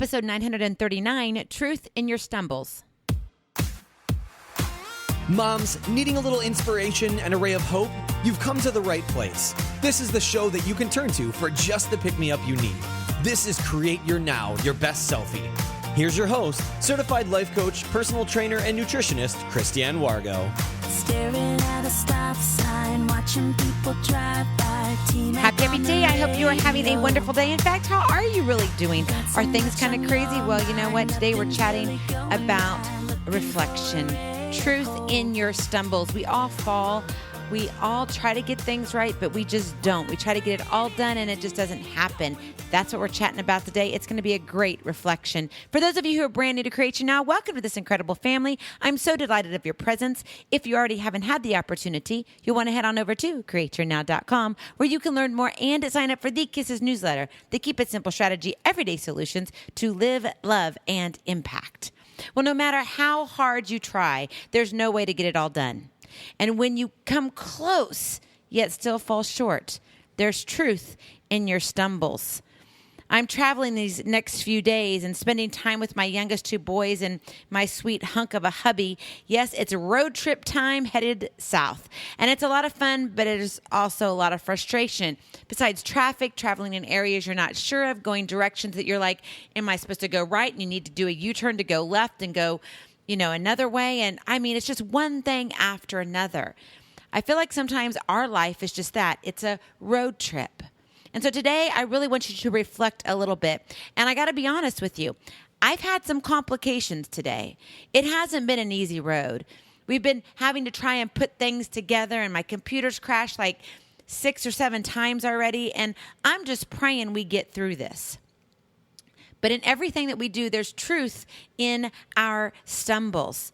Episode 939, Truth in Your Stumbles. Moms, needing a little inspiration and a ray of hope? You've come to the right place. This is the show that you can turn to for just the pick-me-up you need. This is Create Your Now, Your Best Selfie. Here's your host, certified life coach, personal trainer, and nutritionist, Christiane Wargo. Staring at a stop sign, watching people drive by. Happy day. I hope you are having a wonderful day. In fact, how are you really doing? Are things kind of crazy? Well, you know what? Today we're chatting about reflection. Truth in your stumbles. We all fall. We all try to get things right, but we just don't. We try to get it all done, and it just doesn't happen. That's what we're chatting about today. It's going to be a great reflection. For those of you who are brand new to Create Your Now, welcome to this incredible family. I'm so delighted of your presence. If you already haven't had the opportunity, you'll want to head on over to createyournow.com, where you can learn more and sign up for the Kisses newsletter, the Keep It Simple strategy, everyday solutions to live, love, and impact. Well, no matter how hard you try, there's no way to get it all done. And when you come close, yet still fall short, there's truth in your stumbles. I'm traveling these next few days and spending time with my youngest two boys and my sweet hunk of a hubby. Yes, it's road trip time headed south. And it's a lot of fun, but it is also a lot of frustration. Besides traffic, traveling in areas you're not sure of, going directions that you're like, am I supposed to go right? And you need to do a U-turn to go left and go, another way. And I mean, it's just one thing after another. I feel like sometimes our life is just that. It's a road trip. And so today, I really want you to reflect a little bit. And I got to be honest with you. I've had some complications today. It hasn't been an easy road. We've been having to try and put things together, and my computer's crashed like 6 or 7 times already. And I'm just praying we get through this. But in everything that we do, there's truth in our stumbles.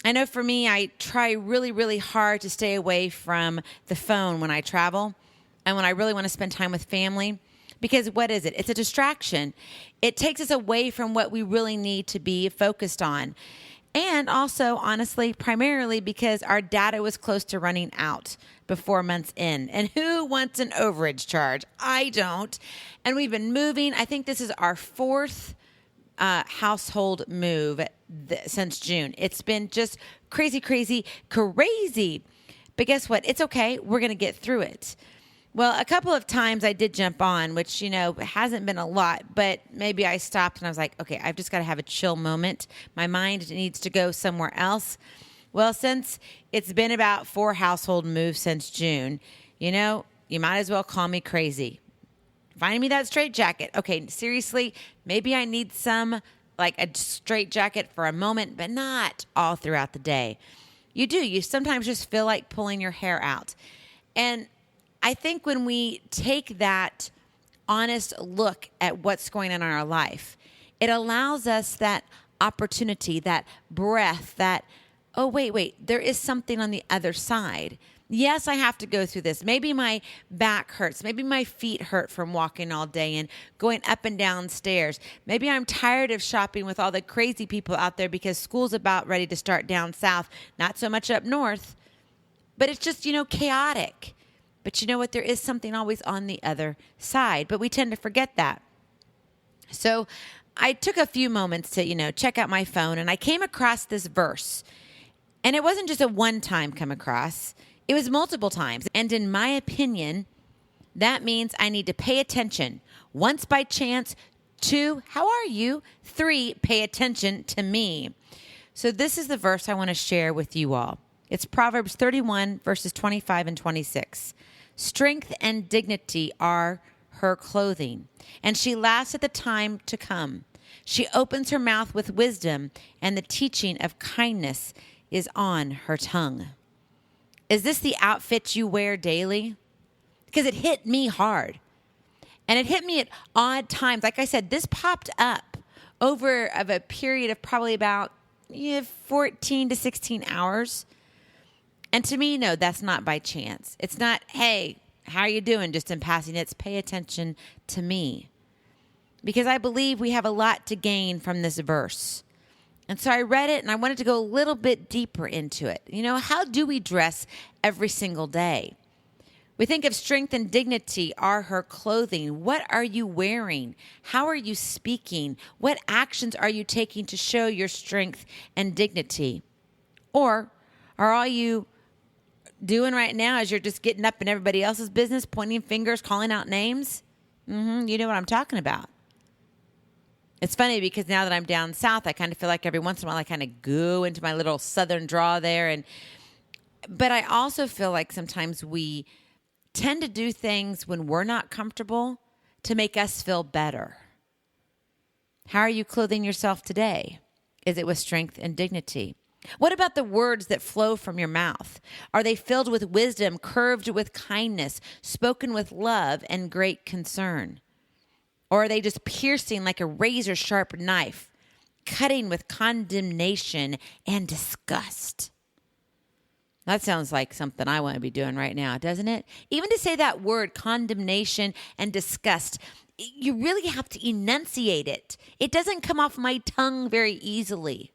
I know for me, I try really, really hard to stay away from the phone when I travel and when I really want to spend time with family. Because what is it? It's a distraction. It takes us away from what we really need to be focused on. And also, honestly, primarily because our data was close to running out before month's end. And who wants an overage charge? I don't. And we've been moving. I think this is our 4th household move since June. It's been just crazy. But guess what? It's okay. We're going to get through it. Well, a couple of times I did jump on, which, hasn't been a lot, but maybe I stopped and I was like, okay, I've just got to have a chill moment. My mind needs to go somewhere else. Well, since it's been about 4 household moves since June, you might as well call me crazy. Find me that straight jacket. Okay, seriously, maybe I need like a straight jacket for a moment, but not all throughout the day. You sometimes just feel like pulling your hair out. And I think when we take that honest look at what's going on in our life, it allows us that opportunity, that breath, that, oh, wait, there is something on the other side. Yes, I have to go through this. Maybe my back hurts. Maybe my feet hurt from walking all day and going up and down stairs. Maybe I'm tired of shopping with all the crazy people out there because school's about ready to start down south, not so much up north. But it's just, chaotic. But you know what? There is something always on the other side, but we tend to forget that. So I took a few moments to, check out my phone, and I came across this verse. And it wasn't just a one-time come across. It was multiple times. And in my opinion, that means I need to pay attention. 1, by chance. 2, how are you? 3, pay attention to me. So this is the verse I want to share with you all. It's Proverbs 31, verses 25 and 26. Strength and dignity are her clothing, and she laughs at the time to come. She opens her mouth with wisdom, and the teaching of kindness is on her tongue. Is this the outfit you wear daily? Because it hit me hard. And it hit me at odd times. Like I said, this popped up over of a period of probably about 14 to 16 hours. And to me, no, that's not by chance. It's not, hey, how are you doing? Just in passing. It's pay attention to me. Because I believe we have a lot to gain from this verse. And so I read it and I wanted to go a little bit deeper into it. How do we dress every single day? We think of strength and dignity are her clothing. What are you wearing? How are you speaking? What actions are you taking to show your strength and dignity? Or are all you doing right now is you're just getting up in everybody else's business, pointing fingers, calling out names? You know what I'm talking about. It's funny because now that I'm down south, I kind of feel like every once in a while I kind of go into my little southern draw there. But I also feel like sometimes we tend to do things when we're not comfortable to make us feel better. How are you clothing yourself today? Is it with strength and dignity? What about the words that flow from your mouth? Are they filled with wisdom, curved with kindness, spoken with love and great concern? Or are they just piercing like a razor-sharp knife, cutting with condemnation and disgust? That sounds like something I want to be doing right now, doesn't it? Even to say that word, condemnation and disgust, you really have to enunciate it. It doesn't come off my tongue very easily.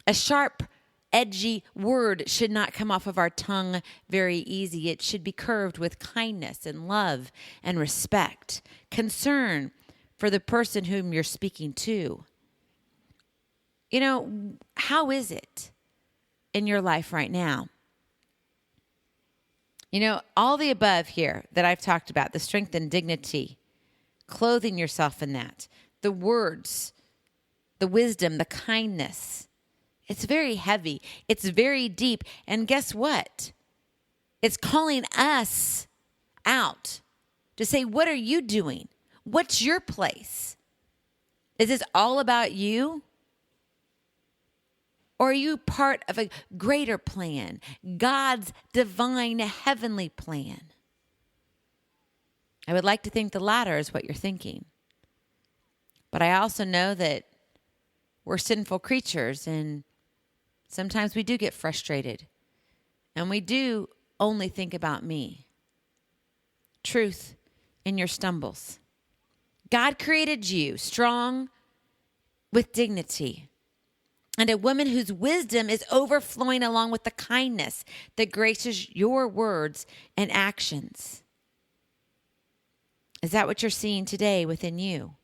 A sharp, edgy word should not come off of our tongue very easy. It should be curved with kindness and love and respect, concern for the person whom you're speaking to. You know, how is it in your life right now? You know, all the above here that I've talked about, the strength and dignity, clothing yourself in that, the words, the wisdom, the kindness, it's very heavy. It's very deep. And guess what? It's calling us out to say, what are you doing? What's your place? Is this all about you? Or are you part of a greater plan, God's divine heavenly plan? I would like to think the latter is what you're thinking. But I also know that we're sinful creatures, and sometimes we do get frustrated, and we do only think about me. Truth in your stumbles. God created you strong with dignity, and a woman whose wisdom is overflowing along with the kindness that graces your words and actions. Is that what you're seeing today within you?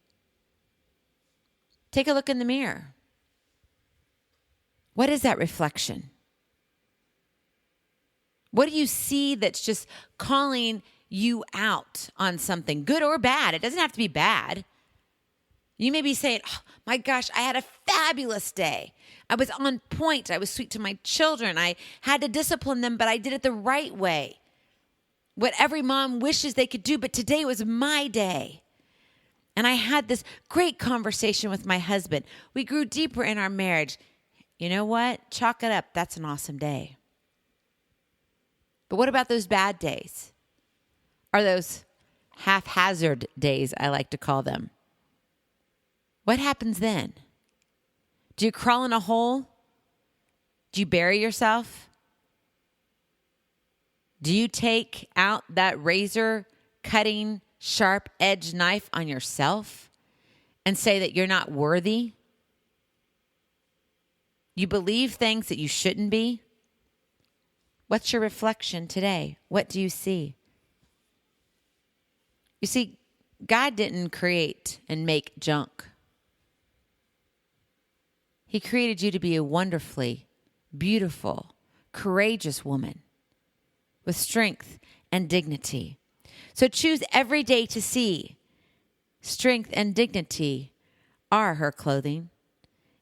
Take a look in the mirror. What is that reflection? What do you see that's just calling you out on something, good or bad? It doesn't have to be bad. You may be saying, oh, my gosh, I had a fabulous day. I was on point. I was sweet to my children. I had to discipline them, but I did it the right way. What every mom wishes they could do, but today was my day. And I had this great conversation with my husband. We grew deeper in our marriage. You know what? Chalk it up. That's an awesome day. But what about those bad days? Or those haphazard days, I like to call them? What happens then? Do you crawl in a hole? Do you bury yourself? Do you take out that razor cutting sharp edge knife on yourself and say that you're not worthy? You believe things that you shouldn't be? What's your reflection today? What do you see? You see, God didn't create and make junk. He created you to be a wonderfully beautiful, courageous woman with strength and dignity. So choose every day to see strength and dignity are her clothing.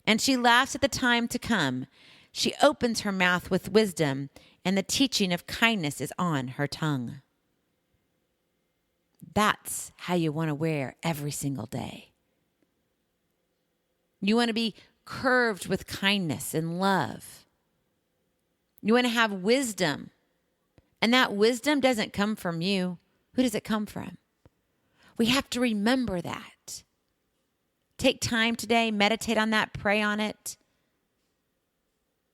And she laughs at the time to come. She opens her mouth with wisdom, and the teaching of kindness is on her tongue. That's how you want to wear every single day. You want to be curved with kindness and love. You want to have wisdom. And that wisdom doesn't come from you. Who does it come from? We have to remember that. Take time today, meditate on that, pray on it.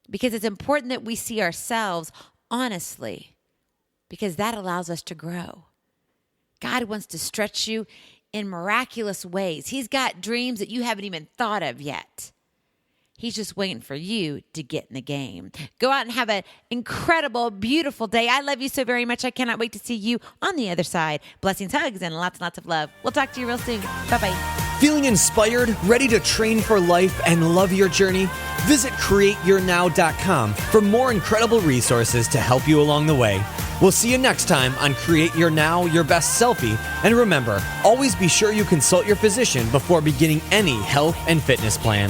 Because it's important that we see ourselves honestly, because that allows us to grow. God wants to stretch you in miraculous ways. He's got dreams that you haven't even thought of yet. He's just waiting for you to get in the game. Go out and have an incredible, beautiful day. I love you so very much. I cannot wait to see you on the other side. Blessings, hugs, and lots and lots of love. We'll talk to you real soon. Bye-bye. Feeling inspired, ready to train for life, and love your journey? Visit CreateYourNow.com for more incredible resources to help you along the way. We'll see you next time on Create Your Now, Your Best Selfie. And remember, always be sure you consult your physician before beginning any health and fitness plan.